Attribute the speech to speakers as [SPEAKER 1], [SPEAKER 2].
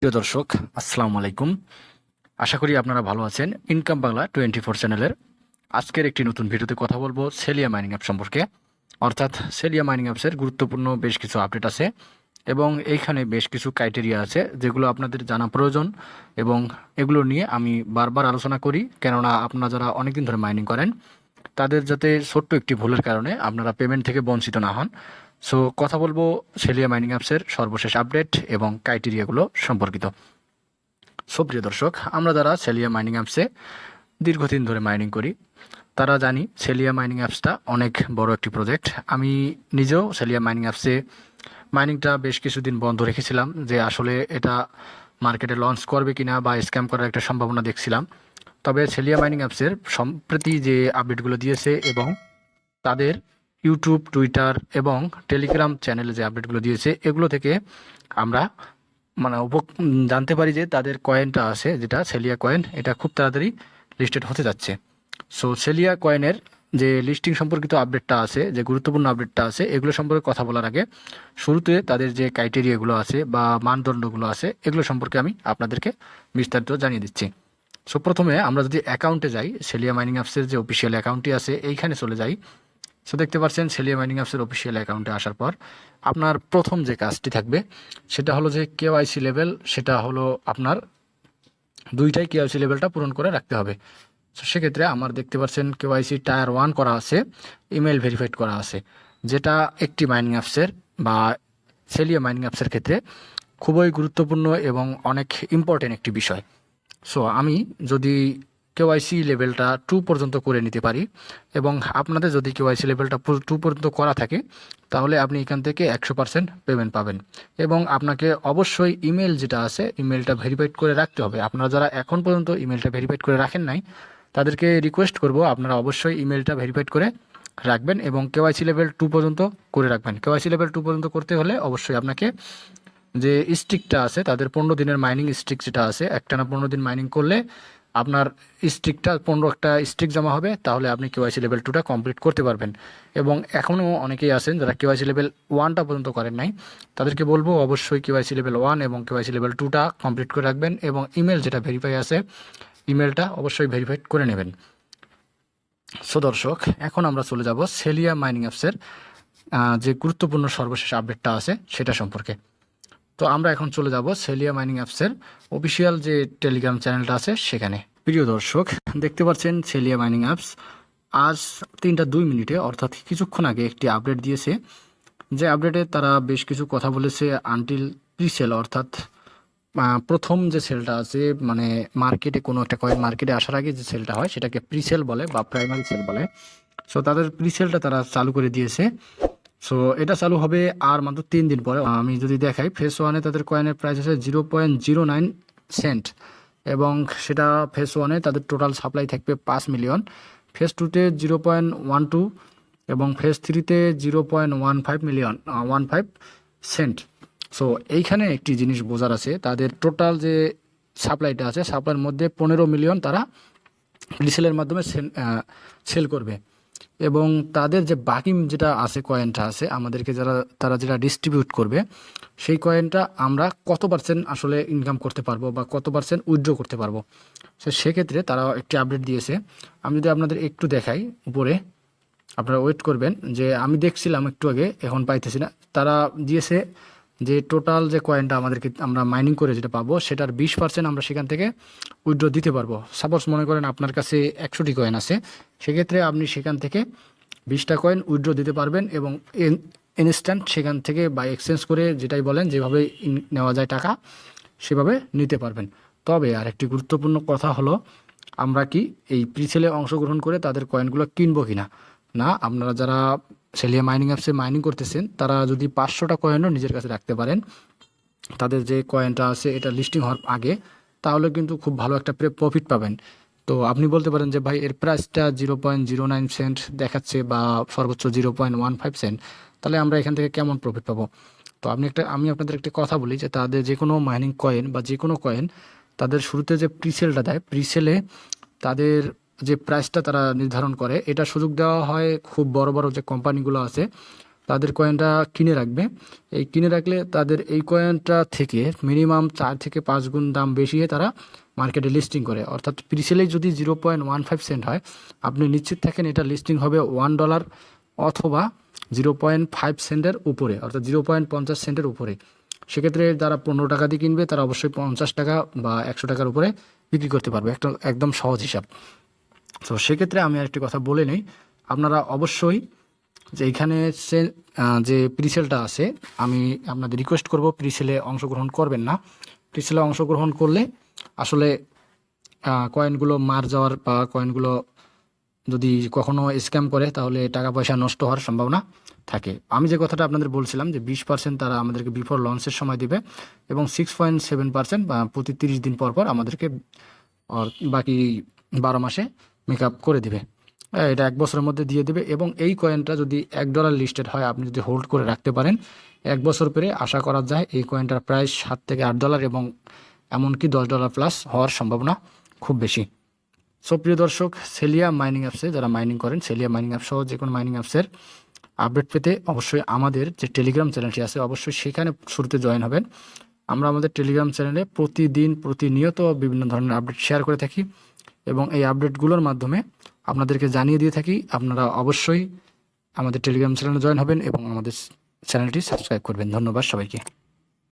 [SPEAKER 1] প্রিয় দর্শক, আসসালামু আলাইকুম। আশা করি আপনারা ভালো আছেন। ইনকাম বাংলা 24 চ্যানেলের আজকের একটি নতুন ভিডিওতে কথা বলবো সেলিয়া মাইনিং অ্যাপ সম্পর্কে। অর্থাৎ সেলিয়া মাইনিং অ্যাপসের গুরুত্বপূর্ণ বেশ কিছু আপডেট আছে এবং এইখানে বেশ কিছু ক্রাইটেরিয়া আছে যেগুলো আপনাদের জানা প্রয়োজন এবং এগুলো নিয়ে আমি বারবার আলোচনা করি, কেননা আপনারা যারা অনেকদিন ধরে মাইনিং করেন তাদের যাতে ছোট্ট একটি ভুলের কারণে আপনারা পেমেন্ট থেকে বঞ্চিত না হন। সো কথা বলবো সেলিয়া মাইনিং অ্যাপসের সর্বশেষ আপডেট এবং ক্রাইটেরিয়াগুলো সম্পর্কিত। সুপ্রিয় দর্শক, আমরা যারা সেলিয়া মাইনিং অ্যাপসে দীর্ঘদিন ধরে মাইনিং করি তারা জানি সেলিয়া মাইনিং অ্যাপসটা অনেক বড় একটি প্রজেক্ট। আমি নিজেও সেলিয়া মাইনিং অ্যাপসে মাইনিংটা বেশ কিছুদিন বন্ধ রেখেছিলাম, যে আসলে এটা মার্কেটে লঞ্চ করবে কিনা বা স্ক্যাম করার একটা সম্ভাবনা দেখছিলাম। তবে সেলিয়া মাইনিং অ্যাপসের সম্প্রতি যে আপডেটগুলো দিয়েছে এবং তাদের ইউটিউব, টুইটার এবং টেলিগ্রাম চ্যানেলে যে আপডেটগুলো দিয়েছে এগুলো থেকে আমরা মানে জানতে পারি যে তাদের কয়েনটা আছে, যেটা সেলিয়া কয়েন, এটা খুব তাড়াতাড়ি লিস্টেড হতে যাচ্ছে। সো সেলিয়া কয়েনের যে লিস্টিং সম্পর্কিত আপডেটটা আছে, যে গুরুত্বপূর্ণ আপডেটটা আছে, এগুলো সম্পর্কে কথা বলার আগে শুরুতে তাদের যে ক্রাইটেরিয়াগুলো আছে বা মানদণ্ডগুলো আছে এগুলো সম্পর্কে আমি আপনাদেরকে বিস্তারিত জানিয়ে দিচ্ছি। সো প্রথমে আমরা যদি অ্যাকাউন্টে যাই, সেলিয়া মাইনিং অ্যাপসের যে অফিসিয়াল অ্যাকাউন্টটি আছে এইখানে চলে যাই। সো দেখতে পাচ্ছেন সেলিয়া মাইনিং অ্যাপসের অফিসিয়াল অ্যাকাউন্টে আসার পর আপনার প্রথম যে কাজটি থাকবে সেটা হলো যে কেওয়াইসি লেভেল, সেটা হলো আপনার দুইটাই কেওয়াইসি লেভেলটা পূরণ করে রাখতে হবে। সো সেক্ষেত্রে আমার দেখতে পাচ্ছেন কেওয়াইসি টায়ার 1 করা আছে, ইমেল ভেরিফাইড করা আছে, যেটা একটি মাইনিং অ্যাপসের বা সেলিয়া মাইনিং অ্যাপসের ক্ষেত্রে খুবই গুরুত্বপূর্ণ এবং অনেক ইম্পর্টেন্ট একটি বিষয়। সো আমি যদি কেওয়াইসি লেভেলটা 2 পর্যন্ত করে নিতে পারি এবং আপনাদের যদি কেওয়াইসি লেভেলটা 2 পর্যন্ত করা থাকে তাহলে আপনি এখান থেকে 100% পেমেন্ট পাবেন। এবং আপনাকে অবশ্যই ইমেল যেটা আছে ইমেলটা ভেরিফাইড করে রাখতে হবে। আপনারা যারা এখন পর্যন্ত ইমেলটা ভেরিফাইড করে রাখেন নাই তাদেরকে রিকোয়েস্ট করব আপনারা অবশ্যই ইমেলটা ভেরিফাইড করে রাখবেন এবং কেওয়াইসি লেভেল 2 পর্যন্ত করে রাখবেন। কেওয়াইসি লেভেল 2 পর্যন্ত করতে হলে অবশ্যই আপনাকে যে স্ট্রিকটা আছে তাদের 15 দিনের মাইনিং স্ট্রিক যেটা আছে, একটানা 15 দিন মাইনিং করলে আপনার স্ট্রিকটা 15টা স্ট্রিক জমা হবে, তাহলে আপনি কেওয়াইসি লেভেল 2টা কমপ্লিট করতে পারবেন। এবং এখনও অনেকেই আছেন যারা কেওয়াইসি লেভেল 1টা পর্যন্ত করেন নাই, তাদেরকে বলবো অবশ্যই কেওয়াইসি লেভেল 1 এবং কেওয়াইসি লেভেল 2টা কমপ্লিট করে রাখবেন এবং ইমেল যেটা ভেরিফাই আছে ইমেলটা অবশ্যই ভেরিফাইড করে নেবেন। সো দর্শক, এখন আমরা চলে যাব সেলিয়া মাইনিং অ্যাপসের যে গুরুত্বপূর্ণ সর্বশেষ আপডেটটা আছে সেটা সম্পর্কে। তো আমরা এখন চলে যাব সেলিয়া মাইনিং অ্যাপসের অফিসিয়াল যে টেলিগ্রাম চ্যানেলটা আছে সেখানে। প্রিয় দর্শক, দেখতে পাচ্ছেন সেলিয়া মাইনিং অ্যাপস আজ 3টা 2 মিনিটে অর্থাৎ কিছুক্ষণ আগে একটি আপডেট দিয়েছে। যে আপডেটে তারা বেশ কিছু কথা বলেছে আনটিল প্রিসেল, অর্থাৎ প্রথম যে সেলটা আছে, মানে মার্কেটে কোনো একটা কয়েন মার্কেটে আসার আগে যে সেলটা হয় সেটাকে প্রিসেল বলে বা প্রাইমারি সেল বলে। সো তাদের প্রিসেলটা তারা চালু করে দিয়েছে। সো এটা চালু হবে আর মাত্র 3 দিন পরে। আমি যদি দেখাই, ফেস 1-এ তাদের কয়েনের প্রাইস আছে 0.09 সেন্ট এবং সেটা ফেস 1-এ তাদের টোটাল সাপ্লাই থাকবে 5 মিলিয়ন, ফেস 2-তে 0.12 এবং ফেস 3-তে 0.15 মিলিয়ন 15 সেন্ট। সো এইখানে একটি জিনিস বোঝার আছে, তাদের টোটাল যে সাপ্লাইটা আছে সাপ্লাইয়ের মধ্যে 15 মিলিয়ন তারা রিসেলের মাধ্যমে সেল করবে এবং তাদের যে বাকি যেটা আছে কয়েনটা আছে আমাদেরকে তারা যেটা ডিস্ট্রিবিউট করবে সেই কয়েনটা আমরা কত পার্সেন্ট আসলে ইনকাম করতে পারবো বা কত পার্সেন্ট উইথড্র করতে পারবো। সো সেক্ষেত্রে তারা একটি আপডেট দিয়েছে। আমি যদি আপনাদের একটু দেখাই উপরে, আপনারা ওয়েট করবেন, যে আমি দেখছিলাম একটু আগে, এখন পাইতেছি না। তারা দিয়েছে যে টোটাল যে কয়েনটা আমরা মাইনিং করে যেটা পাবো সেটার 20% আমরা সেখান থেকে উইথড্র দিতে পারবো। সাপোজ মনে করেন আপনার কাছে 100টি কয়েন আছে, সেক্ষেত্রে আপনি সেখান থেকে 20টা কয়েন উইথড্র দিতে পারবেন এবং ইনস্ট্যান্ট সেখান থেকে বা এক্সচেঞ্জ করে যেটাই বলেন যেভাবে নেওয়া যায় টাকা সেভাবে নিতে পারবেন। তবে আরেকটি গুরুত্বপূর্ণ কথা হলো, আমরা কি এই প্রিসেলে অংশগ্রহণ করে তাদের কয়েনগুলো কিনবো কিনা না। আপনারা যারা সেলিয়া মাইনিং অ্যাপসে মাইনিং করতেছেন তারা যদি 500টা কয়েনও নিজের কাছে রাখতে পারেন তাদের যে কয়েনটা আছে এটা লিস্টিং হওয়ার আগে, তাহলে কিন্তু খুব ভালো একটা প্রফিট পাবেন। তো আপনি বলতে পারেন যে ভাই এর প্রাইসটা 0.09 সেন্ট দেখাচ্ছে বা সর্বোচ্চ 0.15 সেন্ট, তাহলে আমরা এখান থেকে কেমন প্রফিট পাবো। তো আমি আপনাদের একটা কথা বলি যে তাদের যে কোনো মাইনিং কয়েন বা যে কোনো কয়েন তাদের শুরুতে যে প্রিসেলটা দেয়, প্রিসেলে তাদের যে প্রাইসটা তারা নির্ধারণ করে এটা সুযোগ দেওয়া হয় খুব বড় বড় যে কোম্পানিগুলো আছে তাদের কয়েনটা কিনে রাখবে। এই কিনে রাখলে তাদের এই কয়েনটা থেকে মিনিমাম 4 থেকে 5 গুণ দাম বেশি তারা মার্কেটে লিস্টিং করে। অর্থাৎ প্রিসেলেই যদি 0.15 সেন্ট হয়, আপনি নিশ্চিত থাকেন এটা লিস্টিং হবে $1 অথবা 0.5 সেন্টের উপরে, অর্থাৎ 0.50 সেন্টের উপরে। সেক্ষেত্রে যারা 15 টাকা দিয়ে কিনবে তারা অবশ্যই 50 টাকা বা 100 টাকার উপরে বিক্রি করতে পারবে, একটা একদম সহজ হিসাব। তো সেক্ষেত্রে আমি আরেকটি কথা বলে নিই, আপনারা অবশ্যই যে এইখানে যে প্রিসেলটা আছে, আমি আপনাদের রিকোয়েস্ট করব প্রিসেলে অংশগ্রহণ করবেন না। প্রিসেলে অংশগ্রহণ করলে আসলে কয়েনগুলো মার যাওয়ার বা কয়েনগুলো যদি কখনো স্ক্যাম করে তাহলে টাকা পয়সা নষ্ট হওয়ার সম্ভাবনা থাকে। আমি যে কথাটা আপনাদের বলছিলাম যে 20% তারা আমাদেরকে বিফোর লঞ্চের সময় দিবে এবং 6.7% বা প্রতি 30 দিন পর পর আমাদেরকে বাকি 12 মাসে মেকআপ করে দিবে। এটা 1 বছরের মধ্যে দিয়ে দেবে এবং এই কয়েনটা যদি $1 লিস্টেড হয়, আপনি যদি হোল্ড করে রাখতে পারেন 1 বছর পরে আশা করা যায় এই কয়েনটার প্রাইস $7 থেকে $8 এবং এমনকি $10 প্লাস হওয়ার সম্ভাবনা খুব বেশি। সো প্রিয় দর্শক, সেলিয়া মাইনিং অ্যাপসে যারা মাইনিং করেন, সেলিয়া মাইনিং অ্যাপ সহ যে কোনো মাইনিং অ্যাপসের আপডেট পেতে অবশ্যই আমাদের যে টেলিগ্রাম চ্যানেলটি আছে অবশ্যই সেখানে শুরুতে জয়েন হবেন। আমরা আমাদের টেলিগ্রাম চ্যানেলে প্রতিদিন প্রতিনিয়ত বিভিন্ন ধরনের আপডেট শেয়ার করে থাকি এবং এই আপডেটগুলোর মাধ্যমে আপনাদেরকে জানিয়ে দিয়ে থাকি। আপনারা অবশ্যই আমাদের টেলিগ্রাম চ্যানেলে জয়েন হবেন এবং আমাদের চ্যানেলটি সাবস্ক্রাইব করবেন। ধন্যবাদ সবাইকে।